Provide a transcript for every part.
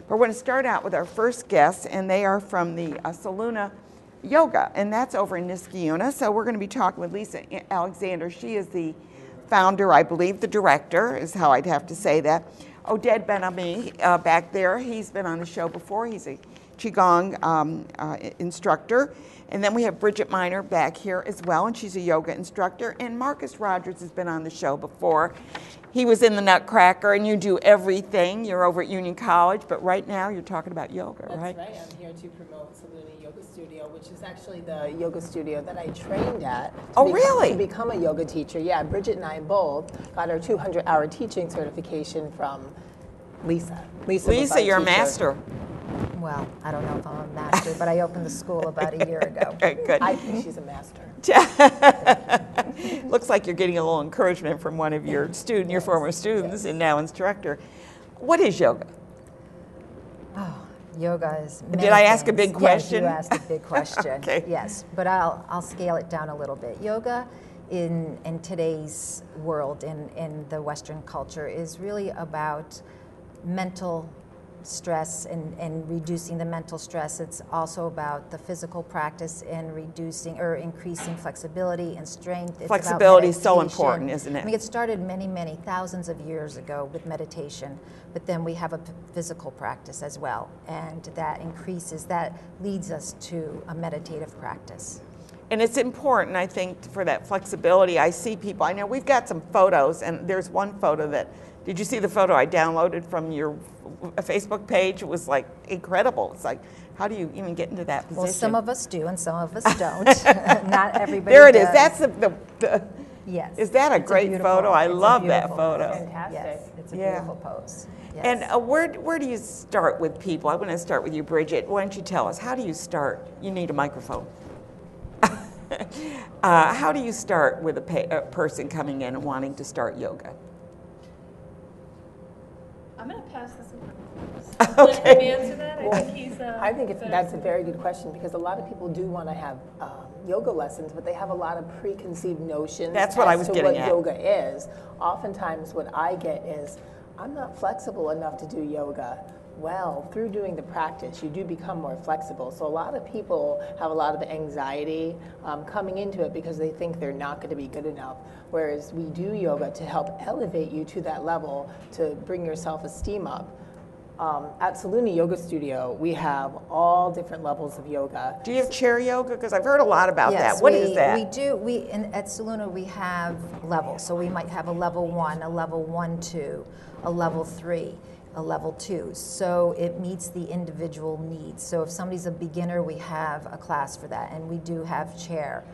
But we're going to start out with our first guests, and they are from the Soluna Yoga, and that's over in Niskayuna. So we're going to be talking with Lisa Alexander. She is the founder, I believe, the director is how I'd have to say that. Oded Ben-Ami back there, he's been on the show before. He's a Qigong instructor. And then we have Bridget Miner back here as well, and she's a yoga instructor. And Marcus Rogers has been on the show before. He was in the Nutcracker, and you do everything. You're over at Union College, but right now you're talking about yoga, right? That's right. I'm here to promote Soluna Yoga Studio, which is actually the yoga studio that I trained at. Really? To become a yoga teacher. Yeah, Bridget and I both got our 200-hour teaching certification from Lisa. Lisa, you're a master. Well, I don't know if I'm a master, but I opened the school about a year ago. Okay, good. I think she's a master. Looks like you're getting a little encouragement from one of your former students, and now instructor. What is yoga? Oh, yoga is many Did I ask things. a big question? Yes, you asked a big question. Okay. Yes, but I'll scale it down a little bit. Yoga in today's world, in the Western culture, is really about mental stress and reducing the mental stress. It's also about the physical practice and reducing or increasing flexibility and strength. It's flexibility is so important, isn't it? I mean, it started many thousands of years ago with meditation, but then we have a physical practice as well, and that leads us to a meditative practice. And it's important, I think, for that flexibility. I see people, I know we've got some photos, and there's one photo that, did you see the photo I downloaded from your Facebook page? It was like incredible. It's like, how do you even get into that position? Well, some of us do and some of us don't. Not everybody There it does. is. That's the yes. Is that a great photo? I love that photo. Fantastic. Yes, it's a beautiful pose. Yes. And where do you start with people? I'm going to start with you, Bridget. Why don't you tell us, how do you start? You need a microphone. How do you start with a person coming in and wanting to start yoga? I'm going to pass this over. Okay. Let him answer that. I think that's a very good question, because a lot of people do want to have yoga lessons, but they have a lot of preconceived notions That's what I was getting what at. yoga is. Oftentimes what I get is, I'm not flexible enough to do yoga. Well, through doing the practice, you do become more flexible. So a lot of people have a lot of anxiety coming into it because they think they're not going to be good enough. Whereas we do yoga to help elevate you to that level, to bring your self-esteem up. At Soluna Yoga Studio, we have all different levels of yoga. Do you have chair yoga? Because I've heard a lot about yes, that. What is that? We do. At Soluna, we have levels. So we might have a level 1, a level 1, 2, a level 3. A level 2, so it meets the individual needs. So if somebody's a beginner, we have a class for that, and we do have chair.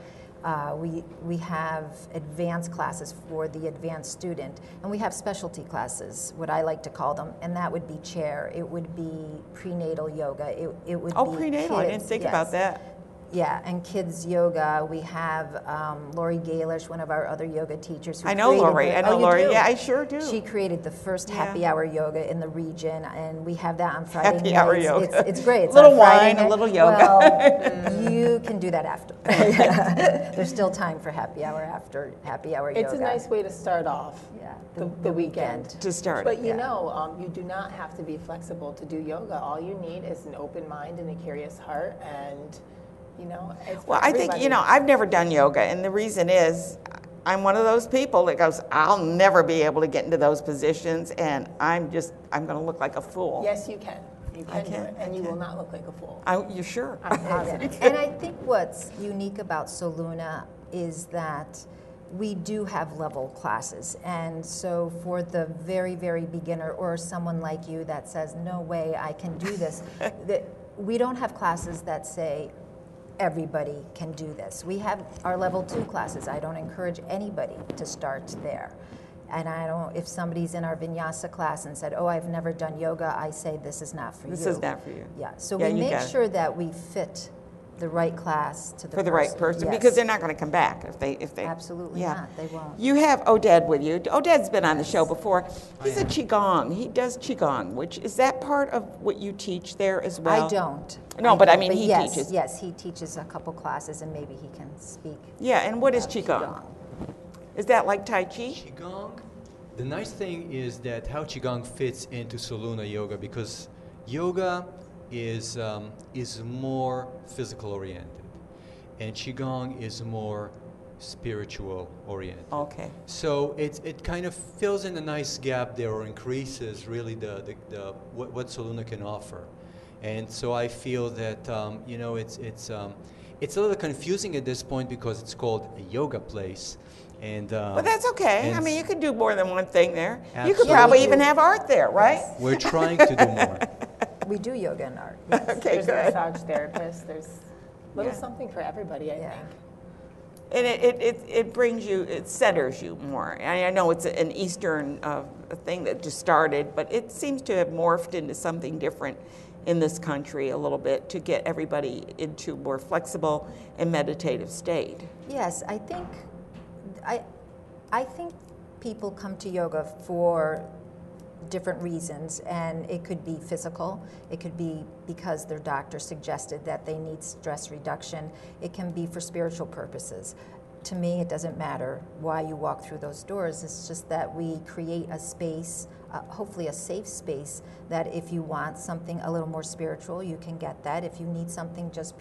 We have advanced classes for the advanced student, and we have specialty classes, what I like to call them, and that would be chair. It would be prenatal yoga. It would be prenatal. Kids. I didn't think yes. about that. Yeah, and kids yoga. We have Lori Galish, one of our other yoga teachers. Who I know Lori. I know Lori. Do? Yeah, I sure do. She created the first happy hour yoga in the region, and we have that on Friday nights. Happy hour yoga. It's great. It's a little on Friday wine, night. a little yoga. Well, you can do that after. There's still time for happy hour after happy hour yoga. It's a nice way to start off the weekend. To start. But you know, you do not have to be flexible to do yoga. All you need is an open mind and a curious heart, and you know, it's well, I think, I've never done yoga, and the reason is I'm one of those people that goes, I'll never be able to get into those positions, and I'm going to look like a fool. Yes, you can. You can do it, and you will not look like a fool. You're sure? I'm positive. And I think what's unique about Soluna is that we do have level classes, and so for the very, very beginner or someone like you that says, no way I can do this, we don't have classes that say, everybody can do this. We have our level 2 classes. I don't encourage anybody to start there. And if somebody's in our vinyasa class and said, oh, I've never done yoga, I say, this is not for you. This is not for you. Yeah, so we make sure that we fit the right class to the right person, yes. because they're not going to come back if they absolutely not. They won't. You have Oded with you. Oded's been on the show before. He's a Qigong. He does Qigong, which is that part of what you teach there as well? I don't. No, but I mean, he yes, teaches. Yes, he teaches a couple classes, and maybe he can speak. Yeah, and what is Qigong? Is that like Tai Chi? Qigong, the nice thing is that how Qigong fits into Soluna Yoga, because Yoga is more physical oriented, and Qigong is more spiritual oriented. Okay. So it kind of fills in a nice gap there, or increases really what Soluna can offer. And so I feel that you know, it's a little confusing at this point because it's called a yoga place. And But that's okay. I and mean, you could do more than one thing there. You could Absolutely. probably even have art there, right? we're trying to do more. We do yoga and art. Okay, There's good. massage therapists, there's little Yeah. something for everybody, I Yeah. think. And it brings you, it centers you more. I know it's an Eastern thing that just started, but it seems to have morphed into something different in this country a little bit to get everybody into a more flexible and meditative state. Yes, I think people come to yoga for different reasons, and it could be physical, it could be because their doctor suggested that they need stress reduction, it can be for spiritual purposes. To me, it doesn't matter why you walk through those doors, it's just that we create a space, hopefully a safe space, that if you want something a little more spiritual, you can get that. If you need something just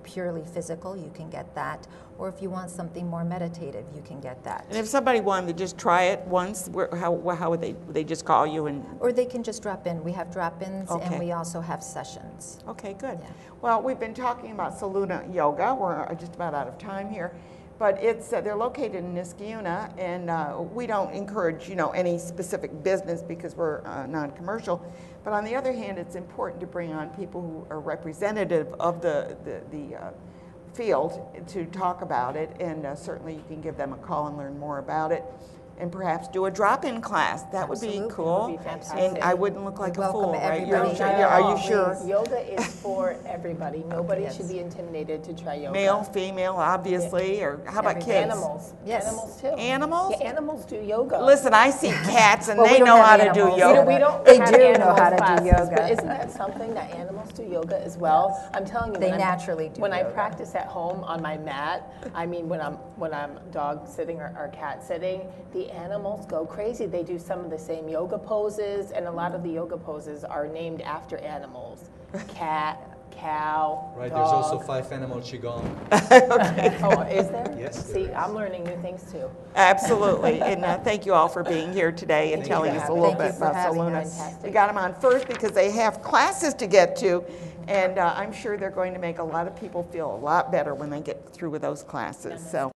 purely physical, you can get that. Or if you want something more meditative, you can get that. And if somebody wanted to just try it once, how would they? Would they just call you and? Or they can just drop in. We have drop-ins, Okay. and we also have sessions. Okay, good. Yeah. Well, we've been talking about Soluna Yoga. We're just about out of time here. But it's they're located in Niskayuna, and we don't encourage, you know, any specific business because we're non-commercial. But on the other hand, it's important to bring on people who are representative of the field to talk about it, and certainly you can give them a call and learn more about it. And perhaps do a drop-in class. That would be Absolutely. cool. That would be fantastic. And I wouldn't look like a Welcome fool, right? everybody. Are you sure? Yoga is for everybody. Nobody Yes. should be intimidated to try yoga. Male, female, obviously, or how about Everybody. kids? Animals. Yes. Animals too. Animals? Yeah, animals do yoga. Listen, I see cats and Well, we they don't know have how to do animals. yoga. We don't They have do know animals how to do classes, yoga. But isn't that something that animals do yoga as well? I'm telling you, They when naturally do When I yoga. practice at home on my mat, I mean, when I'm dog sitting or cat sitting, the animals go crazy. They do some of the same yoga poses, and a lot of the yoga poses are named after animals: cat, cow, Right, dog. there's also 5 animal Qigong. Oh, is there? Yes, there See, is. I'm learning new things too. Absolutely. And thank you all for being here today and Thank you telling for us a having little us. bit Thank you for about having Soluna. us. Fantastic. We got them on first because they have classes to get to, and I'm sure they're going to make a lot of people feel a lot better when they get through with those classes. So.